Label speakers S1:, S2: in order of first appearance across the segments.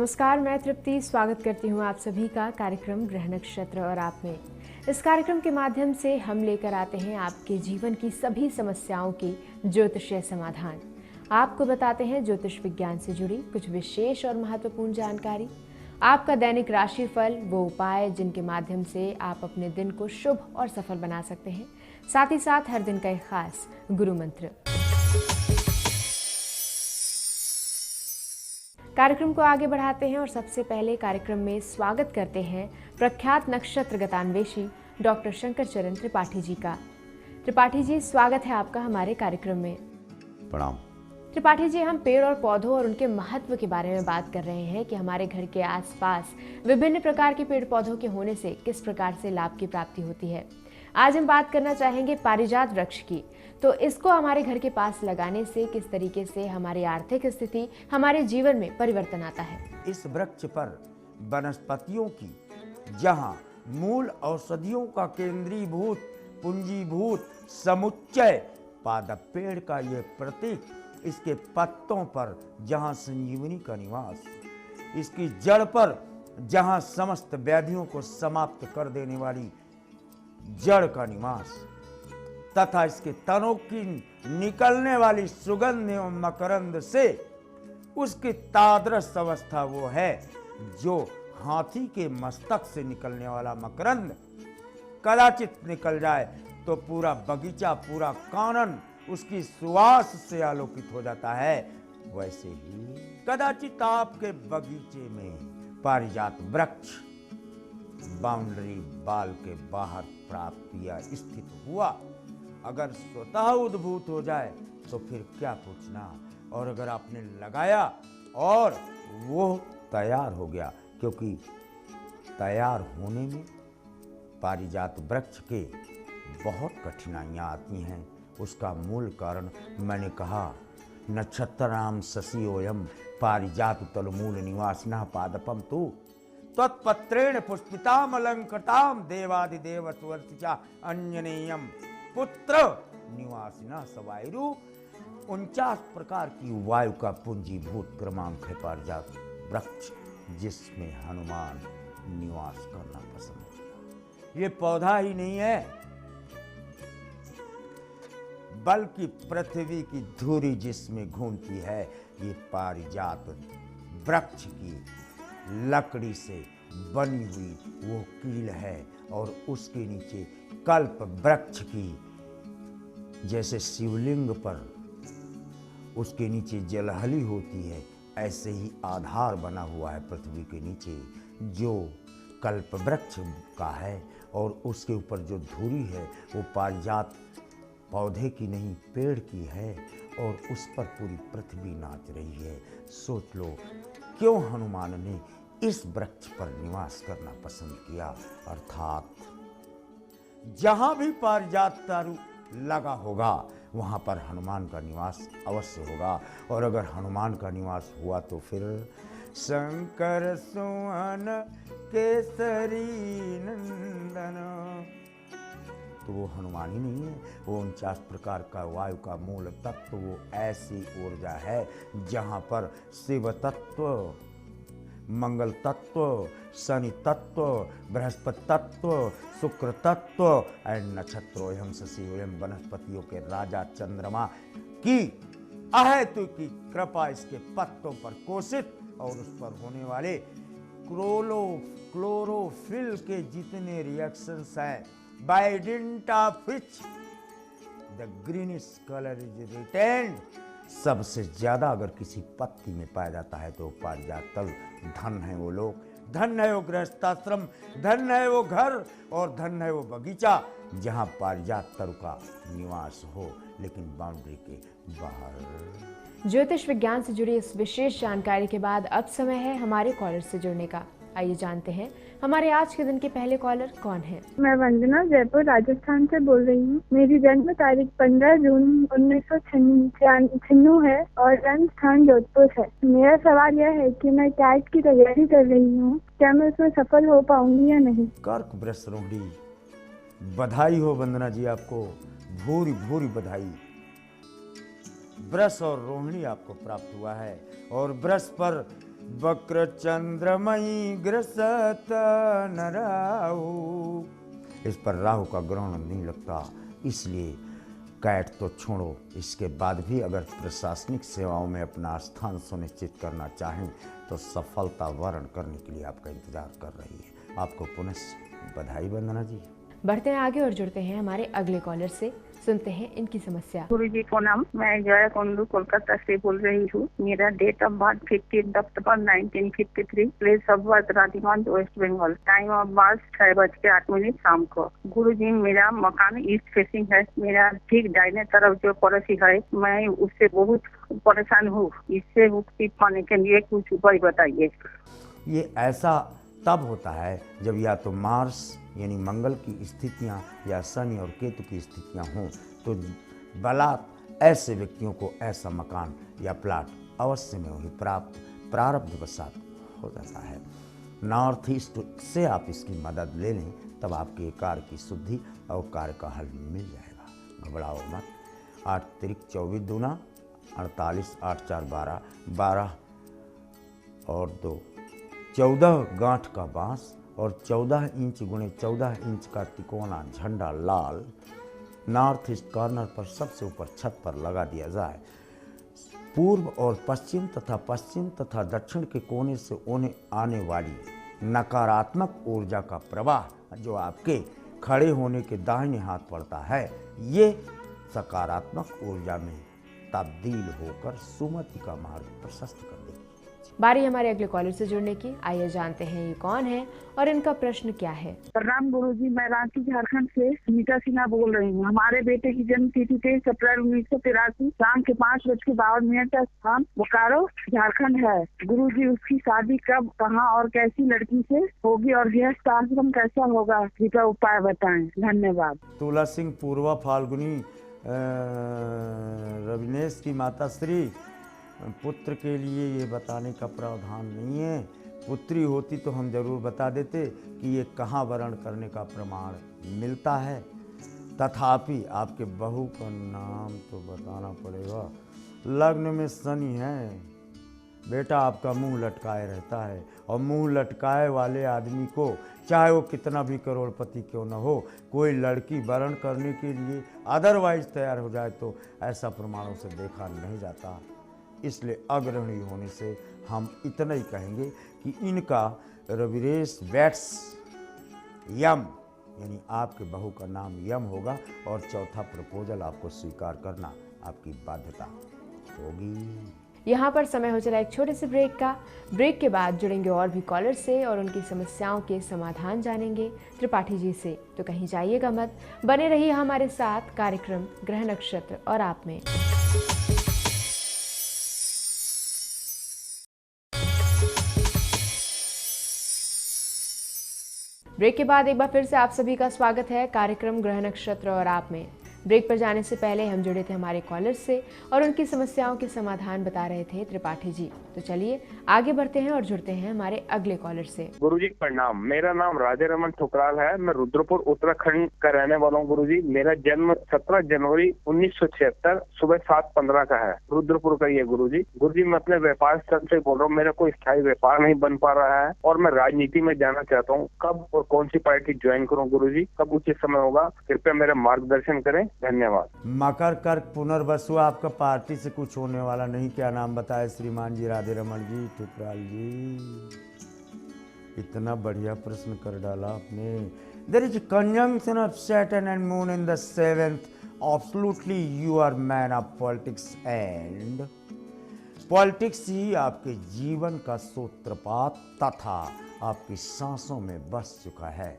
S1: नमस्कार, मैं तृप्ति स्वागत करती हूँ आप सभी का कार्यक्रम ग्रह नक्षत्र और आप में। इस कार्यक्रम के माध्यम से हम लेकर आते हैं आपके जीवन की सभी समस्याओं की ज्योतिषीय समाधान। आपको बताते हैं ज्योतिष विज्ञान से जुड़ी कुछ विशेष और महत्वपूर्ण जानकारी। आपका दैनिक राशिफल, वो उपाय जिनके माध्यम से आप अपने दिन को शुभ और सफल बना सकते हैं। साथ ही साथ हर दिन का एक खास गुरु मंत्र। कार्यक्रम को आगे बढ़ाते हैं और सबसे पहले कार्यक्रम में स्वागत करते हैं प्रख्यात नक्षत्र गतान्वेषी डॉक्टर शंकर चरण त्रिपाठी जी का। त्रिपाठी जी, स्वागत है आपका हमारे कार्यक्रम में।
S2: प्रणाम।
S1: त्रिपाठी जी, हम पेड़ और पौधों और उनके महत्व के बारे में बात कर रहे हैं कि हमारे घर के आसपास विभिन्न प्रकार के पेड़ पौधों के होने से किस प्रकार से लाभ की प्राप्ति होती है। आज हम बात करना चाहेंगे पारिजात वृक्ष की। तो इसको हमारे घर के पास लगाने से किस तरीके से हमारी आर्थिक स्थिति, हमारे जीवन में परिवर्तन आता है।
S2: इस वृक्ष पर वनस्पतियों की जहाँ मूल औषधियों का केंद्रीभूत पूंजीभूत समुच्चय पादप पेड़ का यह प्रतीक, इसके पत्तों पर जहाँ संजीवनी का निवास, इसकी जड़ पर जहाँ समस्त व्याधियों को समाप्त कर देने वाली जड़ का निवास, तथा इसके तनों की निकलने वाली सुगंध एवं मकरंद से उसकी तादृश अवस्था वो है जो हाथी के मस्तक से निकलने वाला मकरंद कदाचित निकल जाए तो पूरा बगीचा, पूरा कानन उसकी सुवास से आलोकित हो जाता है। वैसे ही कदाचित आपके बगीचे में पारिजात वृक्ष बाउंड्री वाल के बाहर प्राप्त या स्थित हुआ, अगर स्वतः उद्भूत हो जाए तो फिर क्या पूछना। और अगर आपने लगाया और वो तैयार हो गया, क्योंकि तैयार होने में पारिजात वृक्ष के बहुत कठिनाइयाँ आती हैं। उसका मूल कारण मैंने कहा, नक्षत्रनाम शशियोयम पारिजात तलमूल निवासिनः पादपम तु तत्पत्रेण पुष्पिताम अलंकृताम देवादिदेव सुवर्तिचा अंजनेयम पुत्र निवासिना सवायु। 49 प्रकार की वायु का पूंजीभूत क्रमांक है पारिजात वृक्ष, जिसमें हनुमान निवास करना पसंद किया। ये पौधा ही नहीं है, बल्कि पृथ्वी की धुरी जिसमें घूमती है, ये पारिजात वृक्ष की लकड़ी से बनी हुई वो कील है। और उसके नीचे कल्प वृक्ष की, जैसे शिवलिंग पर उसके नीचे जलहली होती है, ऐसे ही आधार बना हुआ है पृथ्वी के नीचे जो कल्प वृक्ष का है। और उसके ऊपर जो धुरी है वो पारिजात पौधे की नहीं, पेड़ की है। और उस पर पूरी पृथ्वी नाच रही है। सोच लो क्यों हनुमान ने इस वृक्ष पर निवास करना पसंद किया। अर्थात जहां भी पारिजात दारू लगा होगा वहां पर हनुमान का निवास अवश्य होगा। और अगर हनुमान का निवास हुआ तो फिर शंकर सुवन केसरी नंदन, तो वो हनुमान ही नहीं है, वो 49 प्रकार का वायु का मूल तत्व, वो ऐसी ऊर्जा है जहां पर शिव तत्व, मंगल तत्व, शनि तत्व, बृहस्पति तत्व, शुक्र तत्व और नक्षत्रोयम शशियोयम वनस्पतियों के राजा चंद्रमा की अहेतु की कृपा इसके पत्तों पर कोशित और उस पर होने वाले क्लोरोफिल के जितने रिएक्शंस हैं, by dint of which the greenish colour is retained, सबसे ज्यादा अगर किसी पत्ती में पाया जाता है तो पारिजात तल। धन है वो लोग, धन है वो गृहस्थाश्रम, धन है वो घर और धन है वो बगीचा जहां पारिजात तरु का निवास हो, लेकिन बाउंड्री के बाहर।
S1: ज्योतिष विज्ञान से जुड़ी इस विशेष जानकारी के बाद अब समय है हमारे कॉलर से जुड़ने का। आइए जानते हैं हमारे आज के दिन के पहले कॉलर कौन है।
S3: मैं वंदना जयपुर राजस्थान से बोल रही हूँ। मेरी जन्म तारीख 15 जून 1996 है और जन्म स्थान जोधपुर है। मेरा सवाल यह है कि मैं कैट की तैयारी कर रही हूँ, क्या मैं उसमें सफल हो पाऊंगी या नहीं।
S2: कर्क वृष रोहिणी, बधाई हो वंदना जी, आपको भूरी भूरी बधाई। वृष और रोहिणी आपको प्राप्त हुआ है और वृष पर वक्र चंद्रमयी ग्रसत न राहु। इस पर राहु का ग्रहण नहीं लगता, इसलिए कैट तो छोड़ो, इसके बाद भी अगर प्रशासनिक सेवाओं में अपना स्थान सुनिश्चित करना चाहें तो सफलता वर्ण करने के लिए आपका इंतजार कर रही है। आपको पुनः बधाई वंदना जी।
S1: बढ़ते हैं आगे और जुड़ते हैं हमारे अगले कॉलर से, सुनते हैं इनकी समस्या।
S4: गुरु जी को नाम, मैं जया कुंडू कोलकाता से बोल रही हूँ। मेरा date of birth 15 October 1953, place of birth Raniganj West Bengal, time of birth 6:08 शाम को। गुरु जी, मेरा मकान ईस्ट फेसिंग है। मेरा ठीक दाहिने तरफ जो पड़ोसी है, मैं उससे बहुत परेशान हूँ। इससे मुक्ति पाने के लिए कुछ उपाय बताइए।
S2: ये ऐसा तब होता है जब या तो मार्स यानी मंगल की स्थितियां या शनि और केतु की स्थितियां हों, तो बलात् ऐसे व्यक्तियों को ऐसा मकान या प्लाट अवश्य में वही प्राप्त प्रारब्धवशात हो जाता है। नॉर्थ ईस्ट से आप इसकी मदद ले लें, तब आपके कार्य की शुद्धि और कार्य का हल मिल जाएगा। घबराओ मत। 8 तिरिक 24 दूना 48, 8 4 12, 12 और 2 14 गांठ का बांस और 14 इंच गुणे 14 इंच का तिकोना झंडा लाल नॉर्थ ईस्ट कॉर्नर पर सबसे ऊपर छत पर लगा दिया जाए। पूर्व और पश्चिम तथा दक्षिण के कोने से आने वाली नकारात्मक ऊर्जा का प्रवाह जो आपके खड़े होने के दाहिने हाथ पड़ता है, ये सकारात्मक ऊर्जा में तब्दील होकर सुमति का मार्ग प्रशस्त कर देगी।
S1: बारी हमारे अगले कॉलर से जुड़ने की। आइए जानते हैं ये कौन है और इनका प्रश्न क्या है।
S4: प्रणाम गुरु जी, मैं रांची झारखंड से नीता सिन्हा बोल रही हूँ। हमारे बेटे की जन्म तिथि 23 अप्रैल 1983 शाम के 5:52 का स्थान बोकारो झारखंड है। गुरु जी, उसकी शादी कब, कहाँ और कैसी लड़की से होगी और गृहस्थ आश्रम कैसा होगा, इसका उपाय बताएं। धन्यवाद।
S2: तुला सिंह पूर्वा फाल्गुनी रविनेश की माता श्री, पुत्र के लिए ये बताने का प्रावधान नहीं है। पुत्री होती तो हम जरूर बता देते कि ये कहाँ वर्ण करने का प्रमाण मिलता है। तथापि आपके बहू का नाम तो बताना पड़ेगा। लग्न में शनि है, बेटा आपका मुंह लटकाए रहता है, और मुंह लटकाए वाले आदमी को चाहे वो कितना भी करोड़पति क्यों न हो, कोई लड़की वर्ण करने के लिए अदरवाइज तैयार हो जाए तो ऐसा प्रमाणों से देखा नहीं जाता। इसलिए अग्रणी होने से हम इतना ही कहेंगे कि इनका रविरेश वैट्स यम यानी आपके बहू का नाम यम होगा, और चौथा प्रपोजल आपको स्वीकार करना आपकी बाध्यता होगी।
S1: यहाँ पर समय हो चला एक छोटे से ब्रेक का। ब्रेक के बाद जुड़ेंगे और भी कॉलर से और उनकी समस्याओं के समाधान जानेंगे त्रिपाठी जी से। तो कहीं जाइएगा मत, बने रहिए हमारे साथ कार्यक्रम ग्रह नक्षत्र और आप में। ब्रेक के बाद एक बार फिर से आप सभी का स्वागत है कार्यक्रम ग्रह नक्षत्र और आप में। ब्रेक पर जाने से पहले हम जुड़े थे हमारे कॉलर से और उनकी समस्याओं के समाधान बता रहे थे त्रिपाठी जी। तो चलिए आगे बढ़ते हैं और जुड़ते हैं हमारे अगले कॉलर से।
S5: गुरुजी प्रणाम, मेरा नाम राधे रमन ठुकराल है। मैं रुद्रपुर उत्तराखंड का रहने वाला हूँ। गुरुजी, मेरा जन्म 17 जनवरी 1976 सुबह 7:15 का है। रुद्रपुर का ही है गुरुजी। गुरुजी, मैं अपने व्यापार स्थल से बोल रहा हूँ। मेरा कोई स्थायी व्यापार नहीं बन पा रहा है और मैं राजनीति में जाना चाहता हूँ। कब और कौन सी पार्टी ज्वाइन करूँ गुरुजी, कब उचित समय होगा, कृपया मेरा मार्गदर्शन करें। धन्यवाद।
S2: मकर कर्क पुनर्वसु आपका पार्टी से कुछ होने वाला नहीं। क्या नाम बताए श्रीमान जी? राधे रमन जी ठुकराल जी। इतना बढ़िया प्रश्न कर डाला आपने। There is conjunction of Saturn and moon in the 7th। Absolutely you are man of politics and politics ही आपके जीवन का सूत्रपात तथा आपकी सांसों में बस चुका है।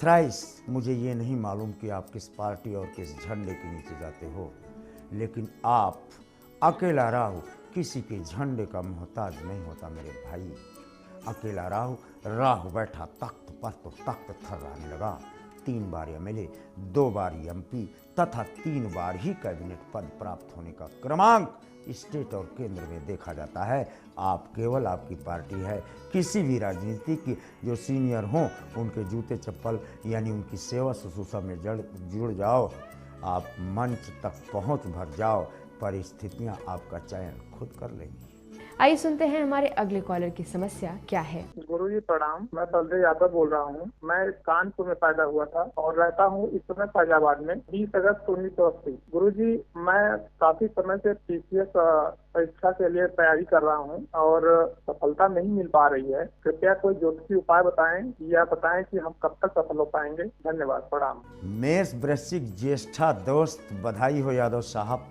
S2: थ्राइस मुझे ये नहीं मालूम कि आप किस पार्टी और किस झंडे के नीचे जाते हो, लेकिन आप अकेला राहु किसी के झंडे का मोहताज नहीं होता मेरे भाई। अकेला राहु बैठा तख्त पर तो तख्त थर्राने लगा। 3 बार एमएलए, 2 बार एमपी तथा 3 बार ही कैबिनेट पद प्राप्त होने का क्रमांक स्टेट और केंद्र में देखा जाता है। आप केवल आपकी पार्टी है। किसी भी राजनीति की जो सीनियर हों उनके जूते चप्पल यानी उनकी सेवा शुश्रूषा में जुड़ जाओ। आप मंच तक पहुंच भर जाओ, परिस्थितियां आपका चयन खुद कर लेंगी।
S1: आइए सुनते हैं हमारे अगले कॉलर की समस्या क्या है।
S6: गुरुजी प्रणाम, मैं बलदेव यादव बोल रहा हूँ। मैं कानपुर में पैदा हुआ था और रहता हूँ इस समय फैजाबाद में। 20 अगस्त 1980। गुरुजी, मैं काफी समय से पीसीएस परीक्षा के लिए तैयारी कर रहा हूँ और सफलता नहीं मिल पा रही है। कृपया कोई ज्योतिषी उपाय बताएं या बताएं कि हम कब तक सफल हो पाएंगे। धन्यवाद, प्रणाम।
S2: मेष वृश्चिक ज्येष्ठा दोस्त, बधाई हो यादव साहब।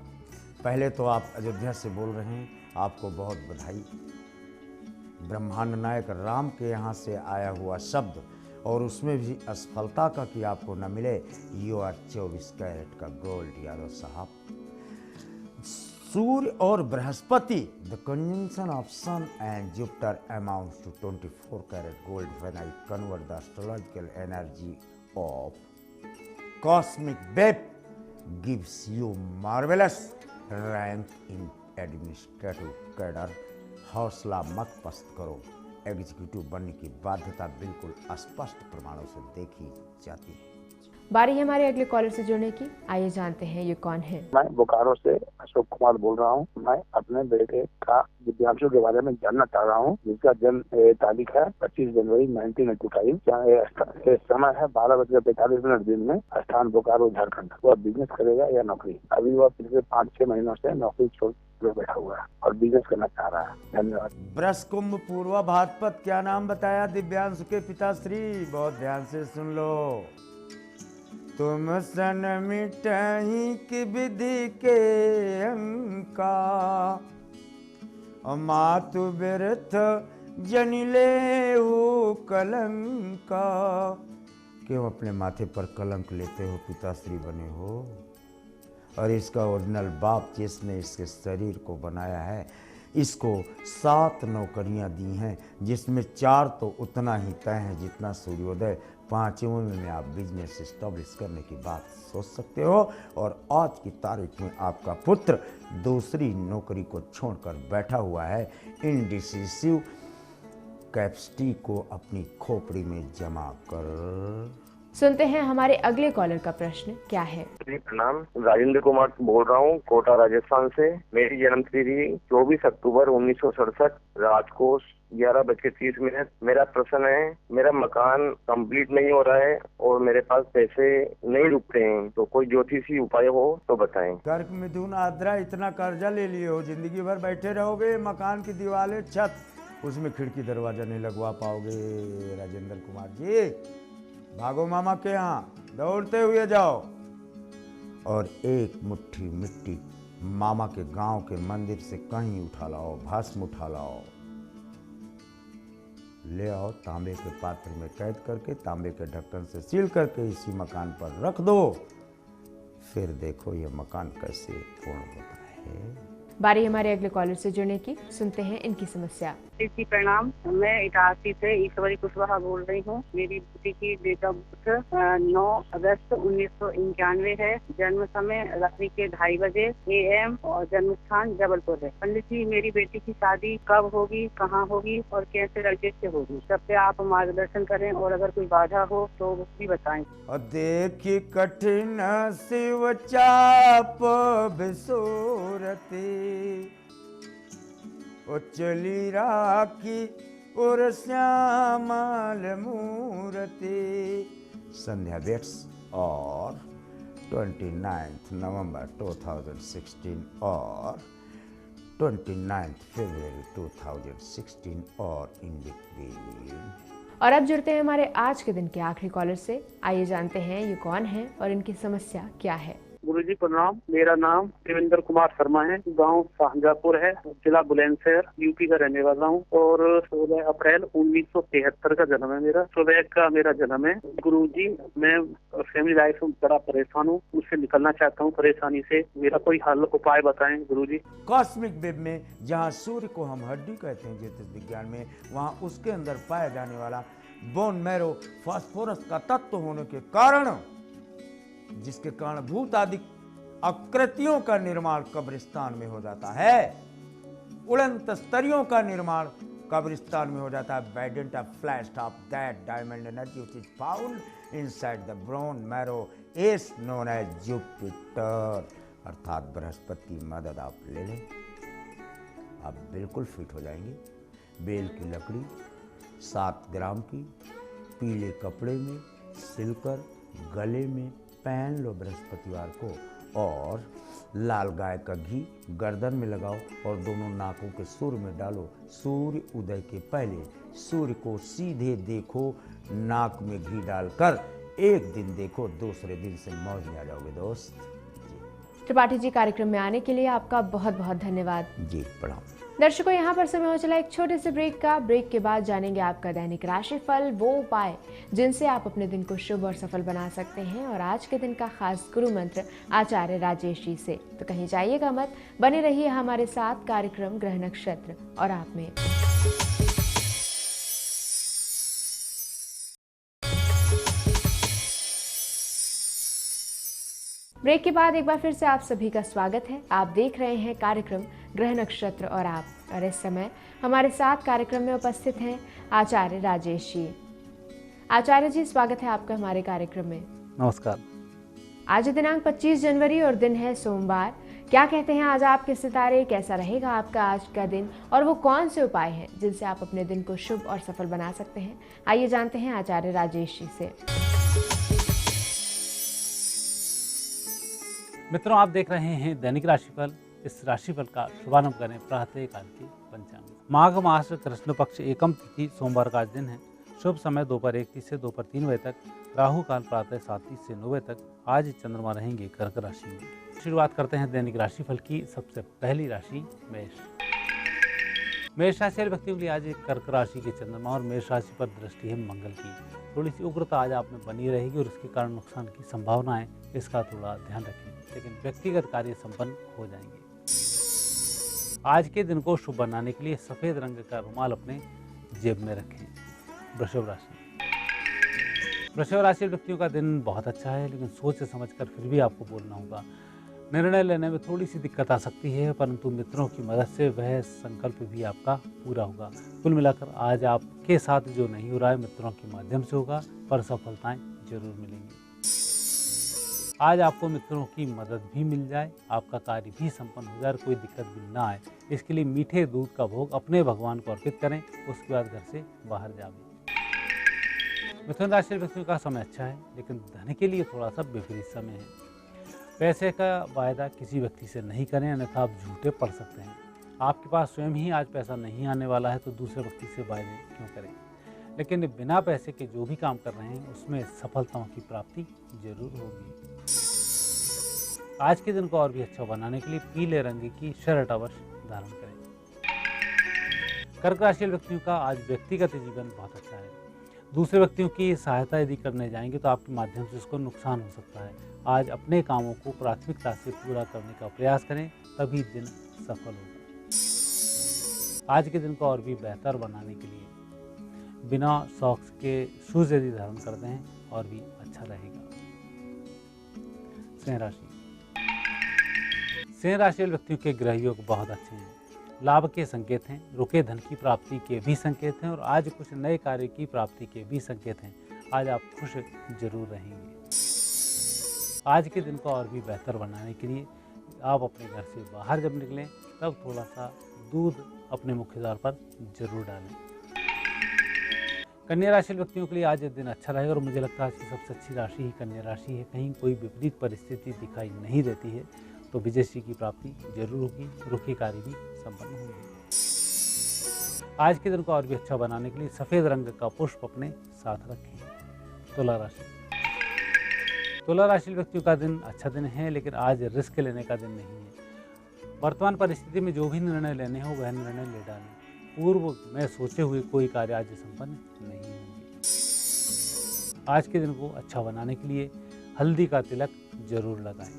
S2: पहले तो आप अयोध्या से बोल रहे हैं, आपको बहुत बधाई। ब्रह्मांड नायक राम के यहाँ से आया हुआ शब्द और उसमें भी असफलता का कि आपको न मिले, यू आर 24 कैरेट का गोल्ड यादव साहब। सूर्य और बृहस्पति, the conjunction of sun and Jupiter amounts to 24 carat gold when I convert the astrological energy of cosmic web gives you marvellous rank in administrative cadre. हौसला मत पस्त करो, एग्जीक्यूटिव बनने की बाध्यता बिल्कुल स्पष्ट प्रमाणों से देखी जाती है।
S1: बारी है हमारे अगले कॉलर से जुड़ने की। आइए जानते हैं ये कौन है।
S7: मैं बोकारो से अशोक कुमार बोल रहा हूँ। मैं अपने बेटे का विद्यांशों के बारे में जानना चाह रहा हूँ, जिसका जन्म तारीख है 25 जनवरी 1985। समय है 12:45 दिन में। स्थान बोकारो झारखंड। वह बिजनेस करेगा या नौकरी? अभी वह पिछले 5-6 महीनों से नौकरी छोड़ बैठा हुआ है और बिजनेस करना चाह रहा है। धन्यवाद।
S2: वृष कुंभ पूर्वा भाद्रपद, क्या नाम बताया दिव्यांशु के पिताश्री? बहुत ध्यान से सुन लो। तुम सन मिटाई की विधि के अंका, मातु व्यर्थ जनिले हो कलंका। क्यों अपने माथे पर कलंक लेते हो? पिताश्री बने हो और इसका ओरिजिनल बाप जिसने इसके शरीर को बनाया है, इसको 7 नौकरियां दी हैं, जिसमें 4 तो उतना ही तय है जितना सूर्योदय। 5वें में आप बिजनेस इस्टेब्लिश करने की बात सोच सकते हो। और आज की तारीख में आपका पुत्र दूसरी नौकरी को छोड़कर बैठा हुआ है। इंडिसिसिव कैपेसिटी को अपनी खोपड़ी में जमा कर।
S1: सुनते हैं हमारे अगले कॉलर का प्रश्न क्या है।
S5: नाम राजेंद्र कुमार बोल रहा हूँ, कोटा राजस्थान से। मेरी जन्म तिथि 24 अक्टूबर 1967, रात को 11:30। मेरा प्रश्न है, मेरा मकान कंप्लीट नहीं हो रहा है और मेरे पास पैसे नहीं रुकते हैं, तो कोई ज्योतिषी उपाय हो तो बताएं।
S2: कर्क मिथुन आद्रा, इतना कर्जा ले लिए हो, जिंदगी भर बैठे रहोगे। मकान की दीवारें, छत, उसमें खिड़की दरवाजा नहीं लगवा पाओगे। राजेंद्र कुमार जी, भागो मामा के यहाँ, दौड़ते हुए जाओ और एक मुट्ठी मिट्टी मामा के गांव के मंदिर से कहीं उठा लाओ, भस्म उठा लाओ, ले आओ, तांबे के पात्र में कैद करके तांबे के ढक्कन से सील करके इसी मकान पर रख दो। फिर देखो ये मकान कैसे पूर्ण होता है।
S1: बारी हमारे अगले कॉलर से जुड़ने की। सुनते हैं इनकी समस्या।
S4: जी प्रणाम, मैं इटारसी से ईश्वरी कुशवाहा बोल रही हूँ। मेरी बेटी की डेट ऑफ बर्थ 9 अगस्त 1991 है। जन्म समय रात्रि के 2:30 बजे AM और जन्म स्थान जबलपुर है। पंडित जी, मेरी बेटी की शादी कब होगी, कहाँ होगी और कैसे लड़के से होगी? कृपया आप मार्गदर्शन करें और अगर कोई बाधा हो तो वो भी बताएं।
S2: और देखी कठिन शिव चाप बिसोरती, उचली राखी और श्यामल मूर्ति। संध्या डेट्स और 29 नवंबर 2016 और 29 फरवरी 2016 और इन बिटवीन।
S1: और अब जुड़ते हैं हमारे आज के दिन के आखिरी कॉलर से। आइए जानते हैं ये कौन है और इनकी समस्या क्या है।
S6: गुरुजी प्रणाम, मेरा नाम देवेंद्र कुमार शर्मा है। गांव शाहजहाँपुर है, जिला बुलंदशहर, यूपी का रहने वाला हूं और 16 अप्रैल 1973 का जन्म है मेरा। सुबह का मेरा जन्म है। गुरुजी, मैं फैमिली लाइफ में बड़ा परेशान हूं, उससे निकलना चाहता हूं परेशानी से। मेरा कोई हल उपाय बताएं गुरुजी।
S2: कॉस्मिक वेब में जहाँ सूर्य को हम हड्डी कहते हैं ज्योतिष विज्ञान में, वहाँ उसके अंदर पाया जाने वाला बोन मैरो फास्फोरस का तत्व होने के कारण, जिसके कारण भूत आदि आकृतियों का निर्माण कब्रिस्तान में हो जाता है। उड़ंत स्तरियों का निर्माण कब्रिस्तान में हो जाता है। वाइडेंट flash of that diamond energy which is found inside the bone marrow is known as Jupiter, अर्थात बृहस्पति की मदद आप ले लें आप बिल्कुल फिट हो जाएंगे। बेल की लकड़ी 7 ग्राम की पीले कपड़े में सिलकर गले में पहन लो बृहस्पतिवार को, और लाल गाय का घी गर्दन में लगाओ और दोनों नाकों के सुर में डालो। सूर्य उदय के पहले सूर्य को सीधे देखो, नाक में घी डालकर 1 दिन देखो, दूसरे दिन से मौज में आ जाओगे दोस्त।
S1: त्रिपाठी जी, कार्यक्रम में आने के लिए आपका बहुत बहुत धन्यवाद।
S2: जी प्रणाम।
S1: दर्शकों, यहाँ पर समय हो चला एक छोटे से ब्रेक का। ब्रेक के बाद जानेंगे आपका दैनिक राशिफल, वो उपाय जिनसे आप अपने दिन को शुभ और सफल बना सकते हैं, और आज के दिन का खास गुरु मंत्र आचार्य राजेश जी से। तो कहीं जाइएगा मत, बने रहिए हमारे साथ कार्यक्रम ग्रह नक्षत्र और आप में। ब्रेक के बाद एक बार फिर से आप सभी का स्वागत है। आप देख रहे हैं कार्यक्रम ग्रह नक्षत्र और आप, और इस समय हमारे साथ कार्यक्रम में उपस्थित हैं आचार्य राजेश जी। आचार्य जी, स्वागत है आपका हमारे कार्यक्रम में।
S8: नमस्कार।
S1: आज दिनांक 25 जनवरी और दिन है सोमवार। क्या कहते हैं आज आपके सितारे, कैसा रहेगा आपका आज का दिन, और वो कौन से उपाय हैं जिनसे आप अपने दिन को शुभ और सफल बना सकते हैं? आइए जानते हैं आचार्य राजेश जी से।
S8: मित्रों, आप देख रहे हैं दैनिक राशिफल। इस राशिफल का शुभारंभ करें प्रातः काल की पंचांग। माघ मास कृष्ण पक्ष एकम तिथि सोमवार का आज दिन है। शुभ समय दोपहर 1:30 से दोपहर 3 बजे तक, राहु काल प्रातः 7:30 से 9 बजे तक। आज चंद्रमा रहेंगे कर्क राशि में। शुरुआत करते हैं दैनिक राशिफल की। सबसे पहली राशि मेष। मेष राशि वाले व्यक्तियों के लिए आज कर्क राशि के चंद्रमा और मेष राशि पर दृष्टि है मंगल की। थोड़ी सी उग्रता आज आप में बनी रहेगी और इसके कारण नुकसान की संभावना है, इसका थोड़ा ध्यान रखें, लेकिन व्यक्तिगत कार्य संपन्न हो जाएंगे। आज के दिन को शुभ बनाने के लिए सफेद रंग का रुमाल अपने जेब में रखें। वृषभ राशि। वृषभ राशि व्यक्तियों का दिन बहुत अच्छा है, लेकिन सोच समझकर फिर भी आपको बोलना होगा। निर्णय लेने में थोड़ी सी दिक्कत आ सकती है, परंतु मित्रों की मदद से वह संकल्प भी आपका पूरा होगा। कुल मिलाकर आज आपके साथ जो नहीं हो रहा है मित्रों के माध्यम से होगा, पर सफलताएं जरूर मिलेंगी। आज आपको मित्रों की मदद भी मिल जाए, आपका कार्य भी संपन्न हो जाए, कोई दिक्कत भी ना आए। इसके लिए मीठे दूध का भोग अपने भगवान को अर्पित करें, उसके बाद घर से बाहर जाएं। मिथुन राशि व्यक्तियों का समय अच्छा है, लेकिन धन के लिए थोड़ा सा विपरीत समय है। पैसे का वायदा किसी व्यक्ति से नहीं करें, अन्यथा आप झूठे पड़ सकते हैं। आपके पास स्वयं ही आज पैसा नहीं आने वाला है, तो दूसरे व्यक्ति से वायदे क्यों करें। लेकिन बिना पैसे के जो भी काम कर रहे हैं उसमें सफलताओं की प्राप्ति जरूर होगी। आज के दिन को और भी अच्छा बनाने के लिए पीले रंग की शर्ट अवश्य धारण करें। कर्क राशि व्यक्तियों का आज व्यक्तिगत जीवन बहुत अच्छा है। दूसरे व्यक्तियों की सहायता यदि करने जाएंगे तो आपके माध्यम से उसको नुकसान हो सकता है। आज अपने कामों को प्राथमिकता से पूरा करने का प्रयास करें, तभी दिन सफल होगा। आज के दिन को और भी बेहतर बनाने के लिए बिना सॉक्स के शूज यदि धारण करते हैं और भी अच्छा रहेगा। सिंह राशि। सिंह राशि व्यक्तियों के ग्रह योग बहुत अच्छे हैं। लाभ के संकेत हैं, रुके धन की प्राप्ति के भी संकेत हैं, और आज कुछ नए कार्य की प्राप्ति के भी संकेत हैं। आज आप खुश जरूर रहेंगे। आज के दिन को और भी बेहतर बनाने के लिए आप अपने घर से बाहर जब निकलें तब थोड़ा सा दूध अपने मुख्य द्वार पर जरूर डालें। कन्या राशि व्यक्तियों के लिए आज दिन अच्छा रहेगा, और मुझे लगता है आज की सबसे अच्छी राशि ही कन्या राशि है। कहीं कोई विपरीत परिस्थिति दिखाई नहीं देती है, तो विजयश्री की प्राप्ति जरूर होगी, रुके कार्य भी संपन्न होंगे। आज के दिन को और भी अच्छा बनाने के लिए सफेद रंग का पुष्प अपने साथ रखें। तुला राशि। तुला राशि व्यक्तियों का दिन अच्छा दिन है, लेकिन आज रिस्क लेने का दिन नहीं है। वर्तमान परिस्थिति में जो भी निर्णय लेने हो वह निर्णय ले डालें। पूर्व में सोचे हुए कोई कार्य आज संपन्न नहीं होंगे। आज के दिन को अच्छा बनाने के लिए हल्दी का तिलक जरूर लगाएं।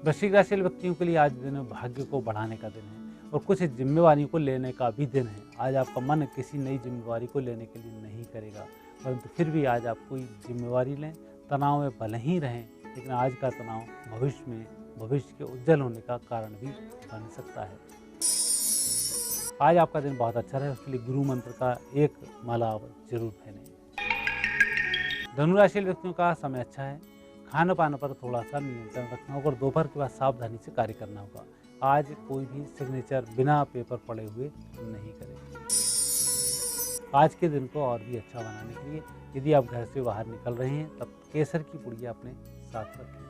S8: वृश्चिक राशि व्यक्तियों के लिए आज दिन भाग्य को बढ़ाने का दिन है, और कुछ जिम्मेवारियों को लेने का भी दिन है। आज आपका मन किसी नई जिम्मेवारी को लेने के लिए नहीं करेगा, परंतु फिर भी आज आप कोई जिम्मेवारी लें। तनाव में भले ही रहें, लेकिन आज का तनाव भविष्य के उज्जवल होने का कारण भी बन सकता है। आज आपका दिन बहुत अच्छा रहे, उसके लिए गुरु मंत्र का एक माला आप जरूर पहनें। धनुराशि व्यक्तियों का समय अच्छा है। खान पान पर थोड़ा सा नियंत्रण रखना होगा, और दोपहर के बाद सावधानी से कार्य करना होगा। आज कोई भी सिग्नेचर बिना पेपर पड़े हुए नहीं करें। आज के दिन को और भी अच्छा बनाने के लिए यदि आप घर से बाहर निकल रहे हैं तब केसर की पुड़िया अपने साथ रखें।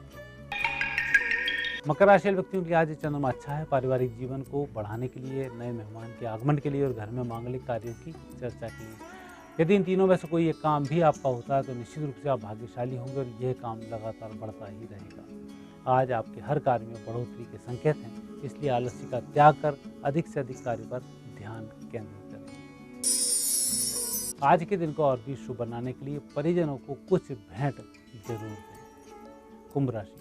S8: मकर राशि वाले व्यक्तियों के लिए आज ये चंद्रमा अच्छा है। पारिवारिक जीवन को बढ़ाने के लिए, नए मेहमान के आगमन के लिए और घर में मांगलिक कार्यों की चर्चा के लिए। यदि इन तीनों में से कोई एक काम भी आपका होता है तो निश्चित रूप से आप भाग्यशाली होंगे और यह काम लगातार बढ़ता ही रहेगा। आज आपके हर कार्य में बढ़ोतरी के संकेत हैं, इसलिए आलस्य का त्याग कर अधिक से अधिक कार्य पर ध्यान केंद्रित करें। आज के दिन को और भी शुभ बनाने के लिए परिजनों को कुछ भेंट जरूर दें। कुंभ राशि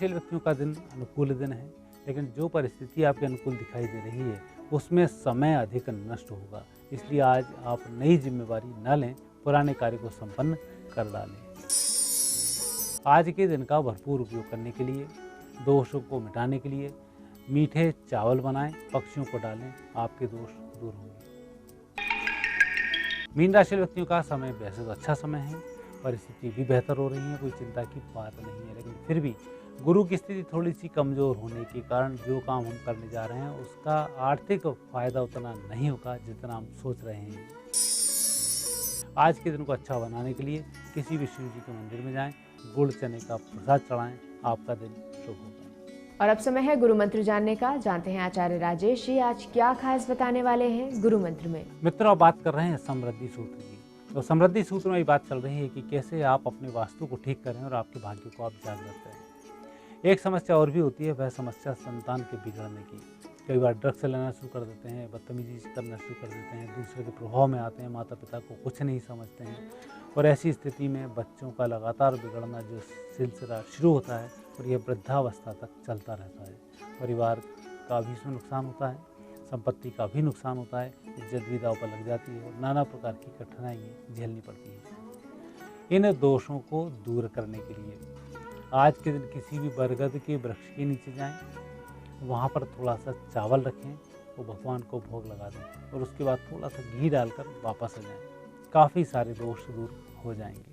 S8: वाले व्यक्तियों का दिन अनुकूल दिन है, लेकिन जो परिस्थिति आपके अनुकूल दिखाई दे रही है उसमें समय अधिक नष्ट होगा, इसलिए आज आप नई जिम्मेवारी न लें, पुराने कार्य को संपन्न कर डालें। आज के दिन का भरपूर उपयोग करने के लिए, दोषों को मिटाने के लिए मीठे चावल बनाएं, पक्षियों को डालें, आपके दोष दूर होंगे। मीन राशि व्यक्तियों का समय वैसे तो अच्छा समय है, परिस्थिति भी बेहतर हो रही है, कोई चिंता की बात नहीं है, लेकिन फिर भी गुरु की स्थिति थोड़ी सी कमजोर होने के कारण जो काम हम करने जा रहे हैं उसका आर्थिक फायदा उतना नहीं होगा जितना हम सोच रहे हैं। आज के दिन को अच्छा बनाने के लिए किसी भी शिव जी के मंदिर में जाएं, गुड़ चने का प्रसाद चढ़ाएं, आपका दिन शुभ होगा।
S1: और अब समय है गुरु मंत्र जानने का। जानते हैं आचार्य राजेश जी आज क्या खास बताने वाले हैं गुरु मंत्र में।
S8: मित्रों, आप बात कर रहे हैं समृद्धि सूत्र की। तो समृद्धि सूत्र में ये बात चल रही है कि कैसे आप अपने वास्तु को ठीक करें और आपके भाग्य को आप जागृत करें। एक समस्या और भी होती है, वह समस्या संतान के बिगड़ने की। कई बार ड्रग्स लेना शुरू कर देते हैं, बदतमीजी करना शुरू कर देते हैं, दूसरे के प्रभाव में आते हैं, माता पिता को कुछ नहीं समझते हैं, और ऐसी स्थिति में बच्चों का लगातार बिगड़ना जो सिलसिला शुरू होता है और यह वृद्धावस्था तक चलता रहता है। परिवार का भी इसमें नुकसान होता है, संपत्ति का भी नुकसान होता है, इज्जत भी दांव पर लग जाती है और नाना प्रकार की कठिनाइयाँ झेलनी पड़ती हैं। इन दोषों को दूर करने के लिए आज के दिन किसी भी बरगद के वृक्ष के नीचे जाएं, वहाँ पर थोड़ा सा चावल रखें, वो भगवान को भोग लगा दें और उसके बाद थोड़ा सा घी डालकर वापस आ जाएं। काफ़ी सारे दोष दूर हो जाएंगे।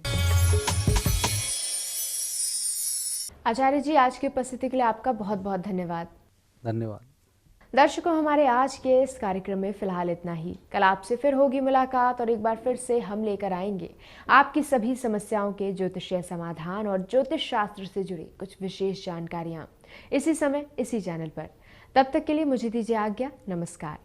S1: आचार्य जी, आज की उपस्थिति के लिए आपका बहुत बहुत धन्यवाद।
S8: धन्यवाद।
S1: दर्शकों, हमारे आज के इस कार्यक्रम में फिलहाल इतना ही। कल आपसे फिर होगी मुलाकात और एक बार फिर से हम लेकर आएंगे आपकी सभी समस्याओं के ज्योतिषीय समाधान और ज्योतिष शास्त्र से जुड़ी कुछ विशेष जानकारियां इसी समय इसी चैनल पर। तब तक के लिए मुझे दीजिए आज्ञा। नमस्कार।